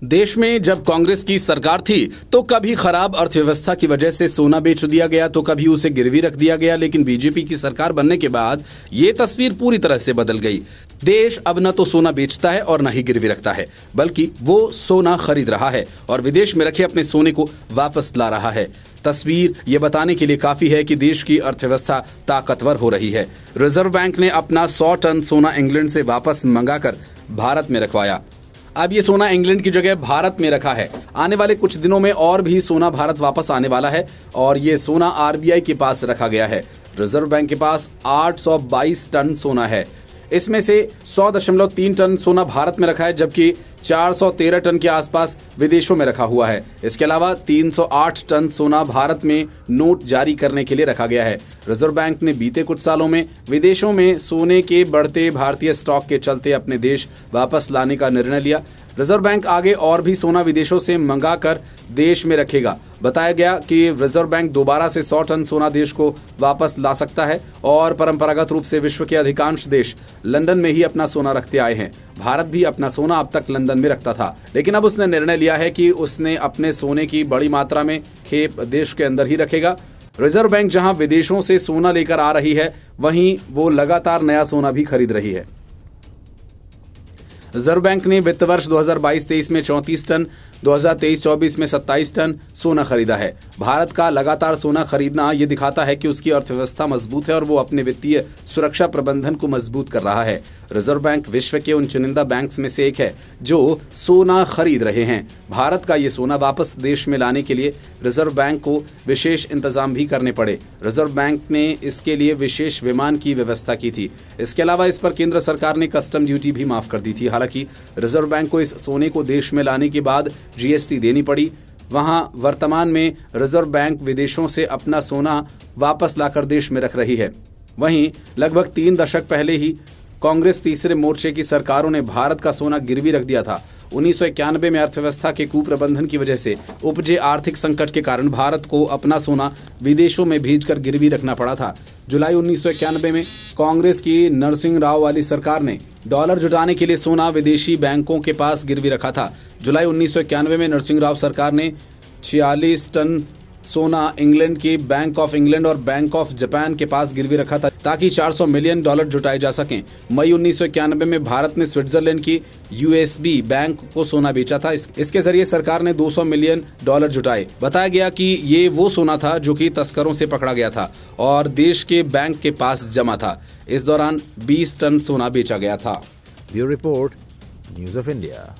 देश में जब कांग्रेस की सरकार थी तो कभी खराब अर्थव्यवस्था की वजह से सोना बेच दिया गया तो कभी उसे गिरवी रख दिया गया, लेकिन बीजेपी की सरकार बनने के बाद ये तस्वीर पूरी तरह से बदल गई। देश अब न तो सोना बेचता है और न ही गिरवी रखता है, बल्कि वो सोना खरीद रहा है और विदेश में रखे अपने सोने को वापस ला रहा है। तस्वीर ये बताने के लिए काफी है कि देश की अर्थव्यवस्था ताकतवर हो रही है। रिजर्व बैंक ने अपना 100 टन सोना इंग्लैंड से वापस मंगाकर भारत में रखवाया। अब ये सोना इंग्लैंड की जगह भारत में रखा है। आने वाले कुछ दिनों में और भी सोना भारत वापस आने वाला है और ये सोना आरबीआई के पास रखा गया है। रिजर्व बैंक के पास 822 टन सोना है। इसमें से 100.3 टन सोना भारत में रखा है, जबकि 413 टन के आसपास विदेशों में रखा हुआ है। इसके अलावा 308 टन सोना भारत में नोट जारी करने के लिए रखा गया है। रिजर्व बैंक ने बीते कुछ सालों में विदेशों में सोने के बढ़ते भारतीय स्टॉक के चलते अपने देश वापस लाने का निर्णय लिया। रिजर्व बैंक आगे और भी सोना विदेशों से मंगाकर देश में रखेगा। बताया गया कि रिजर्व बैंक दोबारा से 100 टन सोना देश को वापस ला सकता है और परंपरागत रूप से विश्व के अधिकांश देश लंदन में ही अपना सोना रखते आए हैं। भारत भी अपना सोना अब तक लंदन में रखता था, लेकिन अब उसने निर्णय लिया है कि उसने अपने सोने की बड़ी मात्रा में खेप देश के अंदर ही रखेगा। रिजर्व बैंक जहां विदेशों से सोना लेकर आ रही है, वहीं वो लगातार नया सोना भी खरीद रही है। रिजर्व बैंक ने वित्त वर्ष 2022-23 में 34 टन, 2023-24 में 27 टन सोना खरीदा है। भारत का लगातार सोना खरीदना ये दिखाता है कि उसकी अर्थव्यवस्था मजबूत है और वो अपने वित्तीय सुरक्षा प्रबंधन को मजबूत कर रहा है। रिजर्व बैंक विश्व के उन चुनिंदा बैंक्स में से एक है जो सोना खरीद रहे हैं। भारत का ये सोना वापस देश में लाने के लिए रिजर्व बैंक को विशेष इंतजाम भी करने पड़े। रिजर्व बैंक ने इसके लिए विशेष विमान की व्यवस्था की थी। इसके अलावा इस पर केंद्र सरकार ने कस्टम ड्यूटी भी माफ कर दी थी। हालांकि रिजर्व बैंक को इस सोने को देश में लाने के बाद जीएसटी देनी पड़ी। वहां वर्तमान में रिजर्व बैंक विदेशों से अपना सोना वापस लाकर देश में रख रही है। वहीं लगभग 3 दशक पहले ही कांग्रेस तीसरे मोर्चे की सरकारों ने भारत का सोना गिरवी रख दिया था। 1991 में अर्थव्यवस्था के कुप्रबंधन की वजह से उपजे आर्थिक संकट के कारण भारत को अपना सोना विदेशों में भेजकर गिरवी रखना पड़ा था। जुलाई 1991 में कांग्रेस की नरसिंह राव वाली सरकार ने डॉलर जुटाने के लिए सोना विदेशी बैंकों के पास गिरवी रखा था। जुलाई 1991 में नरसिंह राव सरकार ने 46 टन सोना इंग्लैंड की बैंक ऑफ इंग्लैंड और बैंक ऑफ जापान के पास गिरवी रखा था ताकि 400 मिलियन डॉलर जुटाए जा सकें। मई 1991 में भारत ने स्विट्जरलैंड की यूएसबी बैंक को सोना बेचा था। इसके जरिए सरकार ने 200 मिलियन डॉलर जुटाए। बताया गया कि ये वो सोना था जो कि तस्करों से पकड़ा गया था और देश के बैंक के पास जमा था। इस दौरान 20 टन सोना बेचा गया था। Bureau report, news of India.